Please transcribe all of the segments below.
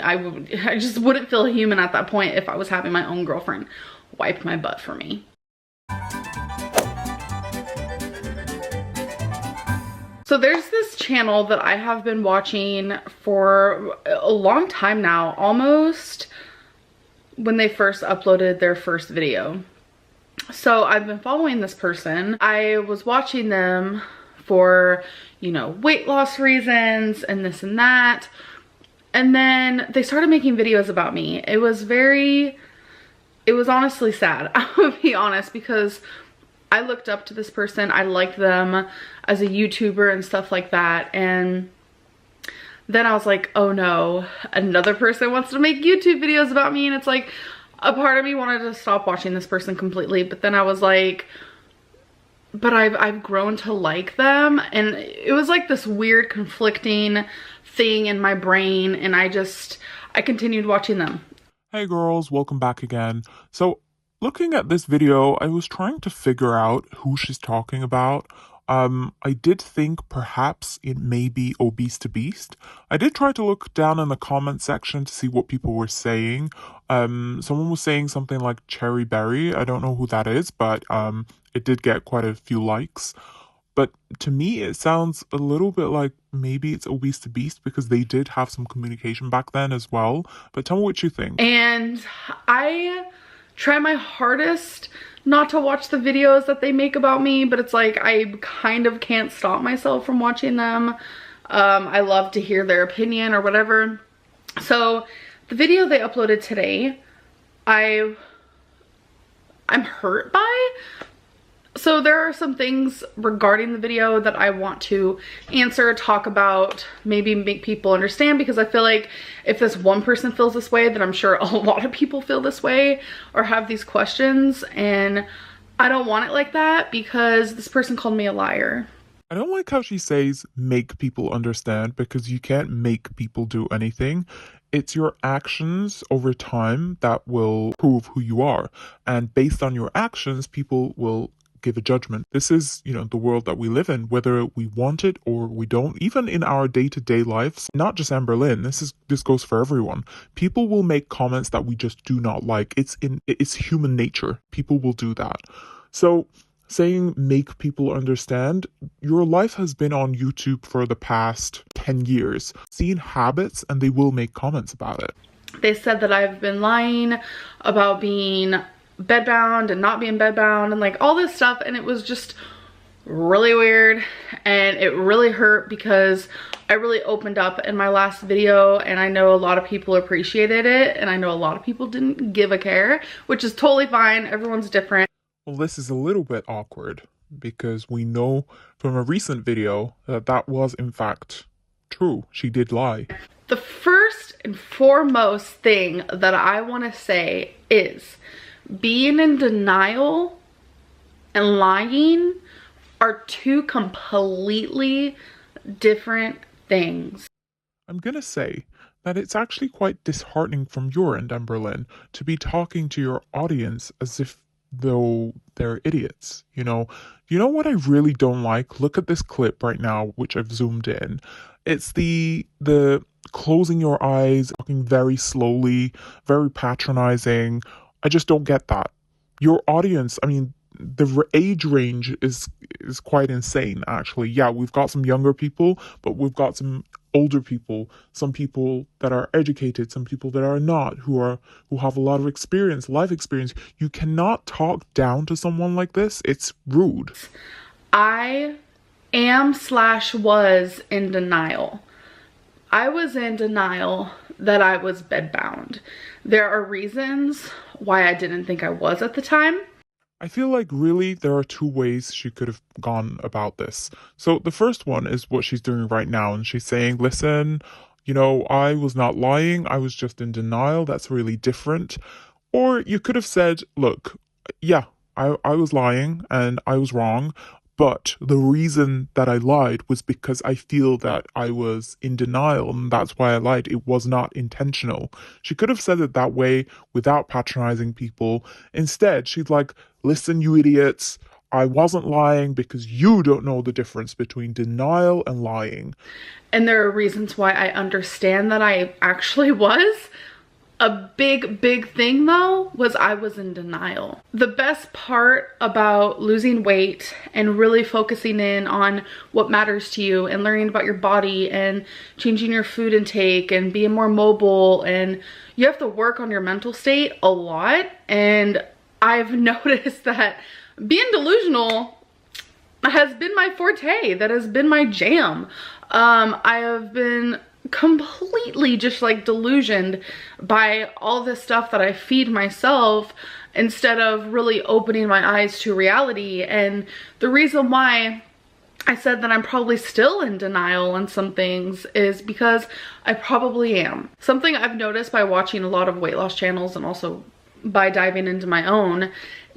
I just wouldn't feel human at that point if I was having my own girlfriend wipe my butt for me. So there's this channel that I have been watching for a long time now, almost when they first uploaded their first video. So I've been following this person. I was watching them for, you know, weight loss reasons and this and that. And then they started making videos about me. It was honestly sad, I would be honest, because I looked up to this person. I liked them as a YouTuber and stuff like that. And then I was like, oh no, another person wants to make YouTube videos about me. And it's like, a part of me wanted to stop watching this person completely. But then I was like, but I've grown to like them. And it was like this weird conflicting thing in my brain. And I continued watching them. Hey girls, welcome back again. So looking at this video, I was trying to figure out who she's talking about. I did think perhaps it may be Obese to Beast. I did try to look down in the comment section to see what people were saying. Someone was saying something like Cherry Berry. I don't know who that is, but it did get quite a few likes. But to me, it sounds a little bit like maybe it's Obese to Beast because they did have some communication back then as well. But tell me what you think. And I try my hardest not to watch the videos that they make about me, but it's like I kind of can't stop myself from watching them. I love to hear their opinion or whatever. So the video they uploaded today, I'm hurt by. So there are some things regarding the video that I want to answer, talk about, maybe make people understand, because I feel like if this one person feels this way, then I'm sure a lot of people feel this way or have these questions, and I don't want it like that because this person called me a liar. I don't like how she says make people understand, because you can't make people do anything. It's your actions over time that will prove who you are, and based on your actions, people will give a judgment. This is, you know, the world that we live in, whether we want it or we don't. Even in our day-to-day lives, not just Amberlynn, this goes for everyone. People will make comments that we just do not like. It's human nature. People will do that. So saying make people understand, your life has been on YouTube for the past 10 years. Seeing habits, and they will make comments about it. They said that I've been lying about being bedbound and not being bedbound and like all this stuff, and it was just really weird and it really hurt because I really opened up in my last video, and I know a lot of people appreciated it and I know a lot of people didn't give a care, which is totally fine. Everyone's different. Well, this is a little bit awkward because we know from a recent video that was in fact true. She did lie. The first and foremost thing that I want to say is being in denial and lying are two completely different things. I'm gonna say that it's actually quite disheartening from your end, Amberlynn, to be talking to your audience as if though they're idiots. You know what I really don't like? Look at this clip right now, which I've zoomed in. It's the closing your eyes, talking very slowly, very patronizing. I just don't get that. Your audience, I mean, the age range is quite insane, actually. Yeah, we've got some younger people, but we've got some older people, some people that are educated, some people that are not, who have a lot of experience, life experience. You cannot talk down to someone like this. It's rude. I was in denial. I was in denial that I was bedbound. There are reasons why I didn't think I was at the time. I feel like really there are two ways she could have gone about this. So the first one is what she's doing right now, and she's saying, listen, you know, I was not lying, I was just in denial. That's really different. Or you could have said, look, yeah, I was lying and I was wrong, but the reason that I lied was because I feel that I was in denial, and that's why I lied. It was not intentional. She could have said it that way without patronizing people. Instead, she's like, listen, you idiots, I wasn't lying because you don't know the difference between denial and lying. And there are reasons why I understand that I actually was. A big thing though was I was in denial. The best part about losing weight and really focusing in on what matters to you and learning about your body and changing your food intake and being more mobile, and you have to work on your mental state a lot. And I've noticed that being delusional has been my forte. That has been my jam. I have been completely just like delusioned by all this stuff that I feed myself instead of really opening my eyes to reality. And the reason why I said that I'm probably still in denial on some things is because I probably am. Something I've noticed by watching a lot of weight loss channels and also by diving into my own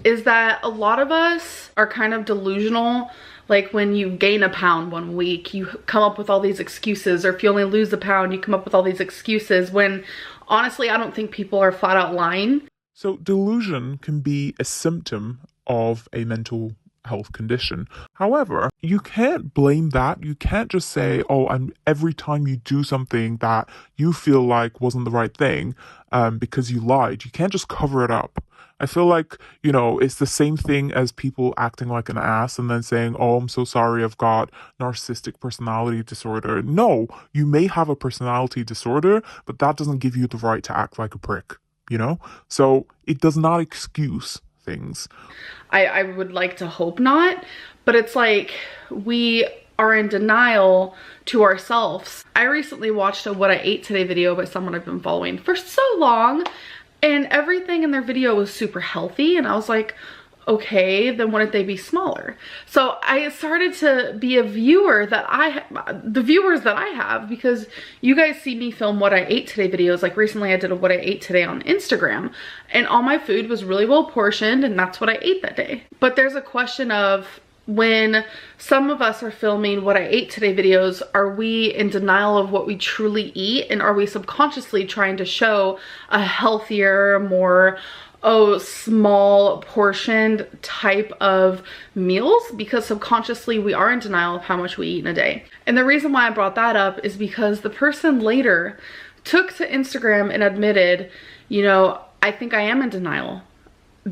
is that a lot of us are kind of delusional. Like when you gain a pound one week, you come up with all these excuses, or if you only lose a pound, you come up with all these excuses, when honestly, I don't think people are flat out lying. So delusion can be a symptom of a mental health condition. However, you can't blame that. You can't just say, oh, and every time you do something that you feel like wasn't the right thing, because you lied, you can't just cover it up. I feel like, it's the same thing as people acting like an ass and then saying, oh, I'm so sorry, I've got narcissistic personality disorder. No, you may have a personality disorder, but that doesn't give you the right to act like a prick, So it does not excuse things. I would like to hope not, but it's like we are in denial to ourselves. I recently watched a What I Ate Today video by someone I've been following for so long, and everything in their video was super healthy, and I was like, okay, then wouldn't they be smaller? So I started to be a viewer the viewers that I have, because you guys see me film What I Ate Today videos. Like recently I did a What I Ate Today on Instagram, and all my food was really well portioned, and that's what I ate that day. But there's a question of, when some of us are filming What I Ate Today videos, are we in denial of what we truly eat? And are we subconsciously trying to show a healthier, more small portioned type of meals? Because subconsciously we are in denial of how much we eat in a day. And the reason why I brought that up is because the person later took to Instagram and admitted, I think I am in denial,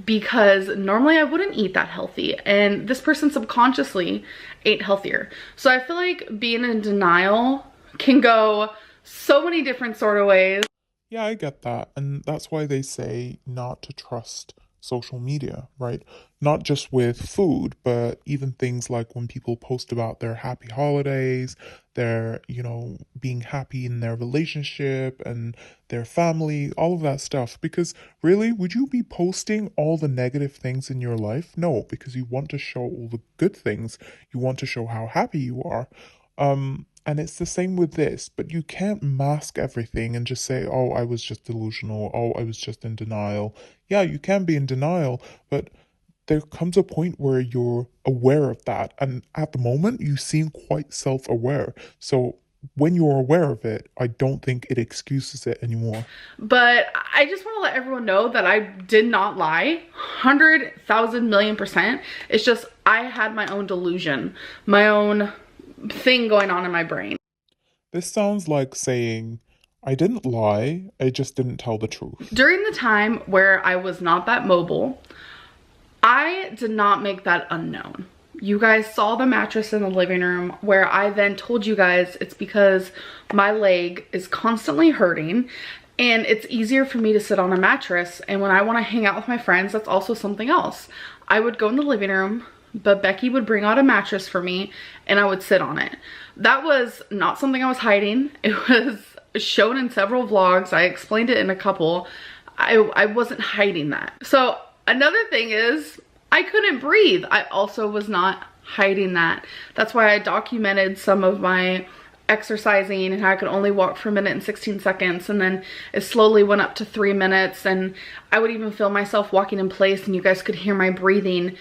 because normally I wouldn't eat that healthy, and this person subconsciously ate healthier. So I feel like being in denial can go so many different sort of ways. Yeah, I get that. And that's why they say not to trust social media, right? Not just with food, but even things like when people post about their happy holidays, their, being happy in their relationship and their family, all of that stuff. Because really, would you be posting all the negative things in your life? No, because you want to show all the good things. You want to show how happy you are. And it's the same with this, but you can't mask everything and just say, oh, I was just delusional. Oh, I was just in denial. Yeah, you can be in denial, but there comes a point where you're aware of that. And at the moment, you seem quite self-aware. So when you're aware of it, I don't think it excuses it anymore. But I just want to let everyone know that I did not lie. 100,000,000,000%. It's just I had my own delusion, my own thing going on in my brain. This sounds like saying, I didn't lie, I just didn't tell the truth. During the time where I was not that mobile, I did not make that unknown. You guys saw the mattress in the living room, where I then told you guys it's because my leg is constantly hurting and it's easier for me to sit on a mattress. And when I want to hang out with my friends, that's also something else. I would go in the living room, but Becky would bring out a mattress for me and I would sit on it. That was not something I was hiding. It was shown in several vlogs. I explained it in a couple. I wasn't hiding that. So another thing is I couldn't breathe. I also was not hiding that. That's why I documented some of my exercising and how I could only walk for a minute and 16 seconds, and then it slowly went up to 3 minutes, and I would even film myself walking in place and you guys could hear my breathing.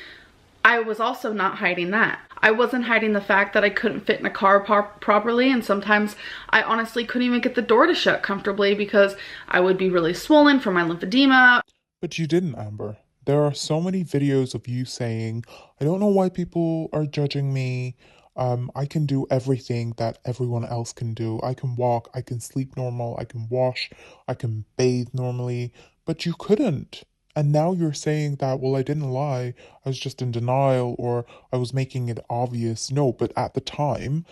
I was also not hiding that. I wasn't hiding the fact that I couldn't fit in a car properly, and sometimes I honestly couldn't even get the door to shut comfortably because I would be really swollen from my lymphedema. But you didn't, Amber. There are so many videos of you saying, I don't know why people are judging me. I can do everything that everyone else can do. I can walk, I can sleep normal, I can wash, I can bathe normally, but you couldn't. And now you're saying that, well, I didn't lie, I was just in denial, or I was making it obvious. No, but at the time,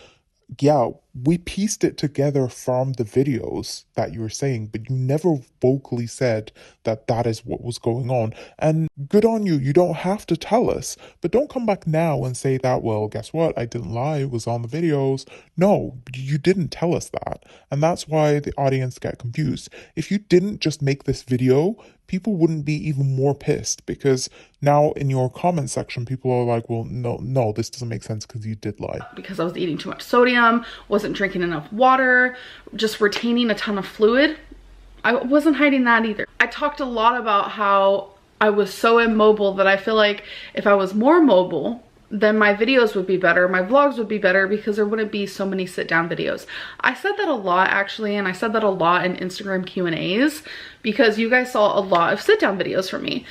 yeah, we pieced it together from the videos that you were saying, but you never vocally said that that is what was going on. And good on you. You don't have to tell us, but don't come back now and say that, well, guess what? I didn't lie. It was on the videos. No, you didn't tell us that. And that's why the audience get confused. If you didn't just make this video, people wouldn't be even more pissed, because now in your comment section, people are like, well, no, this doesn't make sense because you did lie. Because I was eating too much sodium, wasn't drinking enough water, just retaining a ton of fluid. I wasn't hiding that either. I talked a lot about how I was so immobile that I feel like if I was more mobile, then my videos would be better, my vlogs would be better, because there wouldn't be so many sit down videos. I said that a lot actually, and I said that a lot in Instagram Q&As, because you guys saw a lot of sit down videos from me.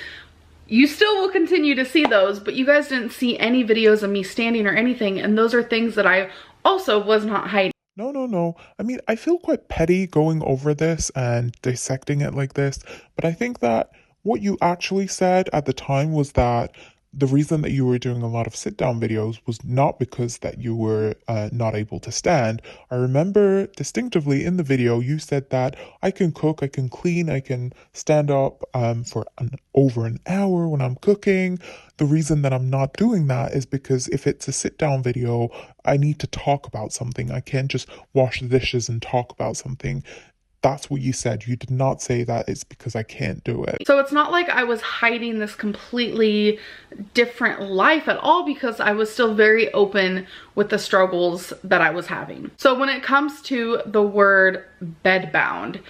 You still will continue to see those, but you guys didn't see any videos of me standing or anything, and those are things that I also was not hiding. No. I mean, I feel quite petty going over this and dissecting it like this, but I think that what you actually said at the time was that the reason that you were doing a lot of sit down videos was not because that you were not able to stand. I remember distinctively in the video you said that I can cook, I can clean, I can stand up for over an hour when I'm cooking. The reason that I'm not doing that is because if it's a sit down video, I need to talk about something. I can't just wash the dishes and talk about something. That's what you said. You did not say that it's because I can't do it. So it's not like I was hiding this completely different life at all, because I was still very open with the struggles that I was having. So when it comes to the word bedbound,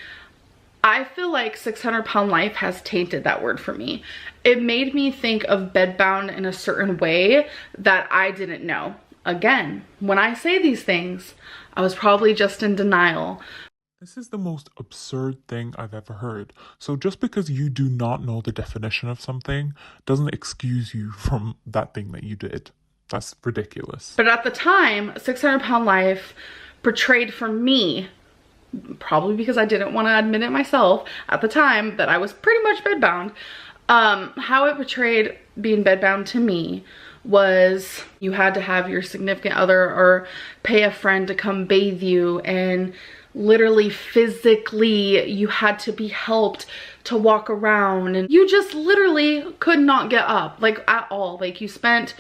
I feel like 600-pound life has tainted that word for me. It made me think of bedbound in a certain way that I didn't know. Again, when I say these things, I was probably just in denial. This is the most absurd thing I've ever heard. So just because you do not know the definition of something doesn't excuse you from that thing that you did. That's ridiculous. But at the time, 600-pound life portrayed for me, probably because I didn't want to admit it myself at the time, that I was pretty much bedbound. How it portrayed being bedbound to me was you had to have your significant other or pay a friend to come bathe you, and literally physically you had to be helped to walk around, and you just literally could not get up, like at all. Like you spent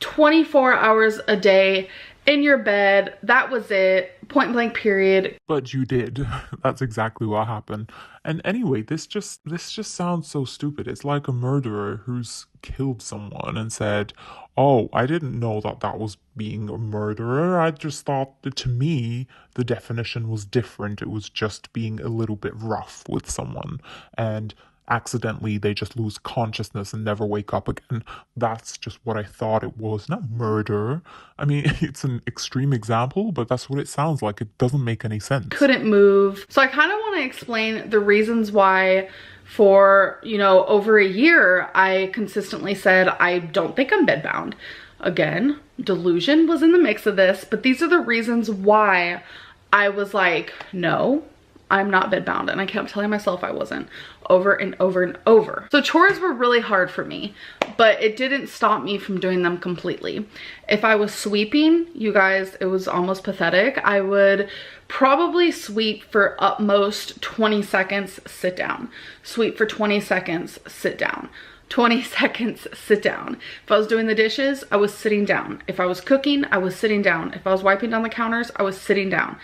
24 hours a day in your bed. That was it, point blank period. But you did. That's exactly what happened. And anyway, this just sounds so stupid. It's like a murderer who's killed someone and said, "Oh, I didn't know that that was being a murderer. I just thought that, to me, the definition was different. It was just being a little bit rough with someone, and accidentally they just lose consciousness and never wake up again. That's just what I thought it was, not murder." I mean, it's an extreme example, but that's what it sounds like. It doesn't make any sense. Couldn't move. So I kind of want to explain the reasons why for, you know, over a year, I consistently said, I don't think I'm bedbound. Again, delusion was in the mix of this, but these are the reasons why I was like, no, I'm not bedbound. And I kept telling myself I wasn't, over and over and over. So chores were really hard for me, but it didn't stop me from doing them completely. If I was sweeping, you guys, it was almost pathetic. I would probably sweep for utmost 20 seconds, sit down. Sweep for 20 seconds, sit down. 20 seconds, sit down. If I was doing the dishes, I was sitting down. If I was cooking, I was sitting down. If I was wiping down the counters, I was sitting down.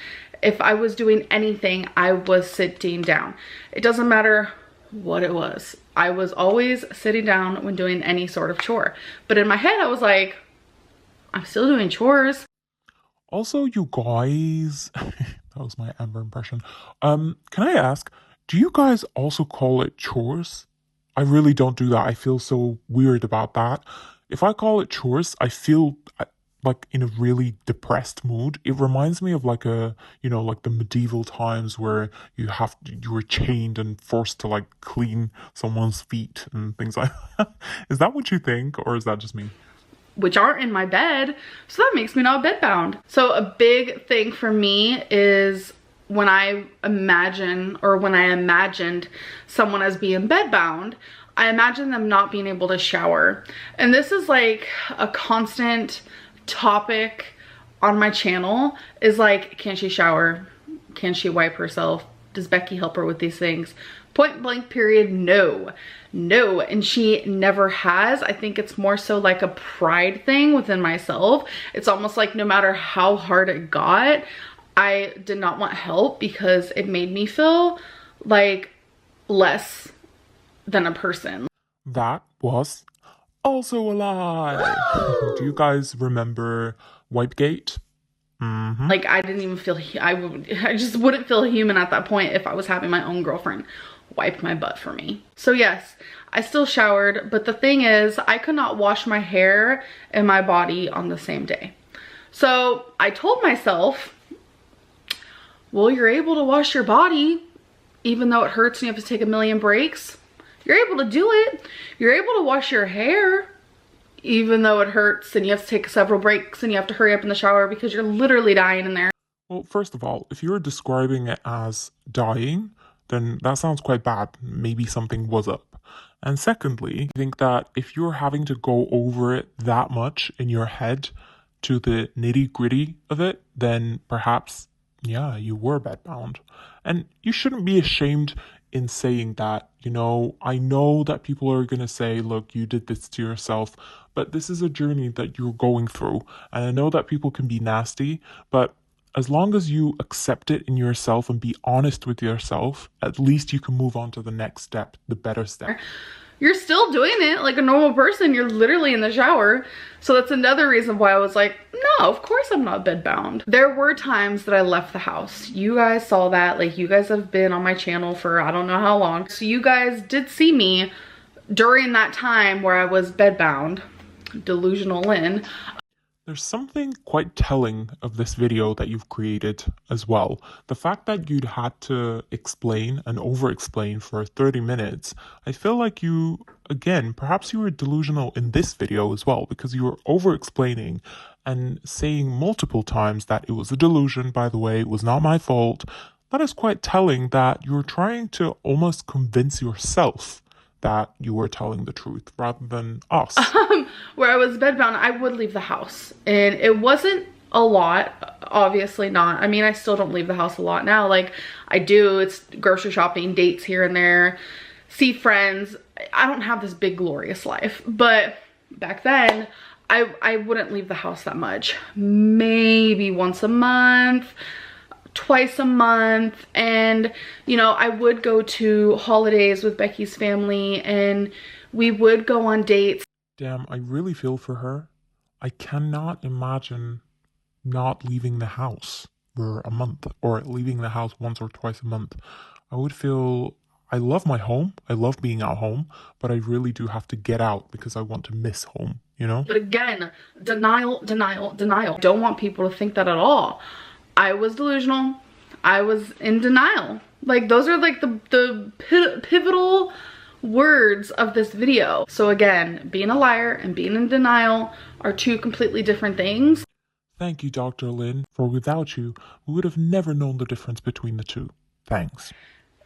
If I was doing anything, I was sitting down. It doesn't matter what it was. I was always sitting down when doing any sort of chore. But in my head, I was like, I'm still doing chores. Also, you guys, that was my Amber impression. Can I ask, do you guys also call it chores? I really don't do that. I feel so weird about that. If I call it chores, I feel like in a really depressed mood. It reminds me of like like the medieval times where you were chained and forced to like clean someone's feet and things like that. Is that what you think, or is that just me? Which aren't in my bed, so that makes me not bedbound. So a big thing for me is when I imagined someone as being bedbound, I imagine them not being able to shower. And this is like a constant topic on my channel, is like, can she shower? Can she wipe herself? Does Becky help her with these things? Point blank period, no. No, and she never has. I think it's more so like a pride thing within myself. It's almost like no matter how hard it got, I did not want help because it made me feel like less than a person. That was also a lie. Do you guys remember Whitegate? Like I didn't even feel, I just wouldn't feel human at that point if I was having my own girlfriend wipe my butt for me. So yes, I still showered, but the thing is I could not wash my hair and my body on the same day. So I told myself, well, you're able to wash your body even though it hurts and you have to take a million breaks. You're able to do it. You're able to wash your hair even though it hurts and you have to take several breaks and you have to hurry up in the shower because you're literally dying in there. Well, first of all, if you're describing it as dying, then that sounds quite bad. Maybe something was up. And secondly, I think that if you're having to go over it that much in your head to the nitty-gritty of it, then perhaps, yeah, you were bedbound. And you shouldn't be ashamed in saying that. I know that people are going to say, look, you did this to yourself, but this is a journey that you're going through. And I know that people can be nasty, but as long as you accept it in yourself and be honest with yourself, at least you can move on to the next step, the better step. You're still doing it like a normal person. You're literally in the shower. So that's another reason why I was like, no, of course I'm not bedbound. There were times that I left the house. You guys saw that. Like, you guys have been on my channel for I don't know how long. So you guys did see me during that time where I was bedbound, Delusional Lynn. There's something quite telling of this video that you've created as well. The fact that you'd had to explain and over-explain for 30 minutes, I feel like you, again, perhaps you were delusional in this video as well, because you were over-explaining and saying multiple times that it was a delusion, by the way, it was not my fault. That is quite telling that you're trying to almost convince yourself that you were telling the truth rather than us. Where I was bedbound, I would leave the house, and it wasn't a lot, obviously not. I mean, I still don't leave the house a lot now. Like, I do, it's grocery shopping, dates here and there, see friends. I don't have this big glorious life, but back then I wouldn't leave the house that much. Maybe once a month, twice a month. And I would go to holidays with Becky's family and we would go on dates. Damn, I really feel for her. I cannot imagine not leaving the house for a month, or leaving the house once or twice a month. I would feel, I love my home, I love being at home, but I really do have to get out because I want to miss home, But again, denial, denial, denial. Don't want people to think that at all. I was delusional. I was in denial. Like, those are like the pivotal words of this video. So again, being a liar and being in denial are two completely different things. Thank you, Dr. Lynn, for without you, we would have never known the difference between the two. Thanks.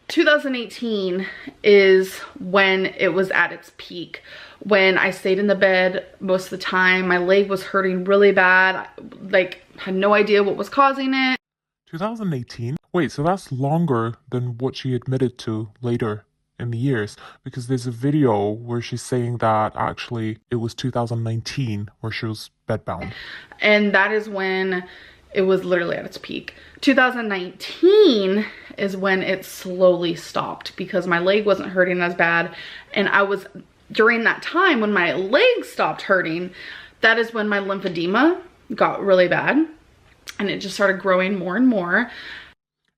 2018 is when it was at its peak, when I stayed in the bed most of the time. My leg was hurting really bad. Like, had no idea what was causing it. 2018? Wait, so that's longer than what she admitted to later in the years, because there's a video where she's saying that actually it was 2019 where she was bedbound. And that is when it was literally at its peak. 2019 is when it slowly stopped because my leg wasn't hurting as bad. And during that time when my leg stopped hurting, that is when my lymphedema got really bad and it just started growing more and more.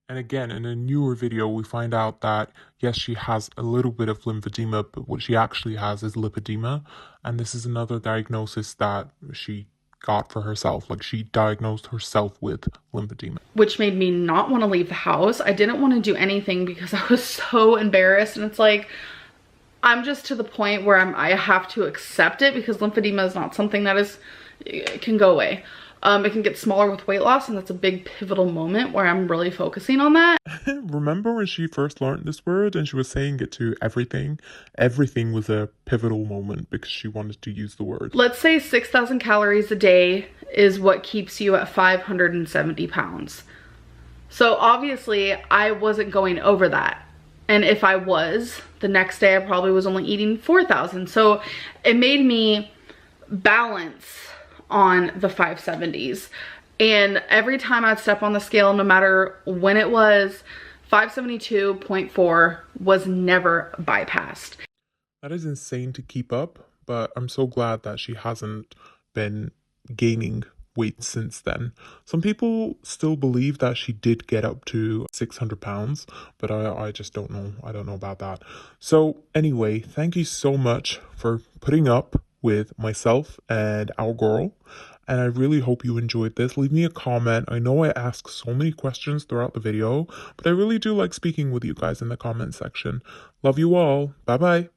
And again, in a newer video, we find out that, yes, she has a little bit of lymphedema, but what she actually has is lipedema. And this is another diagnosis that she got for herself. Like, she diagnosed herself with lymphedema. Which made me not want to leave the house. I didn't want to do anything because I was so embarrassed, and it's like, I'm just to the point where I have to accept it, because lymphedema is not something that it can go away. It can get smaller with weight loss, and that's a big pivotal moment where I'm really focusing on that. Remember when she first learned this word and she was saying it to everything? Everything was a pivotal moment because she wanted to use the word. Let's say 6,000 calories a day is what keeps you at 570 pounds. So obviously I wasn't going over that. And if I was, the next day I probably was only eating 4,000. So it made me balance on the 570s. And every time I'd step on the scale, no matter when it was, 572.4 was never bypassed. That is insane to keep up, but I'm so glad that she hasn't been gaining weight since then. Some people still believe that she did get up to 600 pounds, but I just don't know. I don't know about that. So anyway, thank you so much for putting up with myself and our girl. And I really hope you enjoyed this. Leave me a comment. I know I ask so many questions throughout the video, but I really do like speaking with you guys in the comment section. Love you all. Bye bye.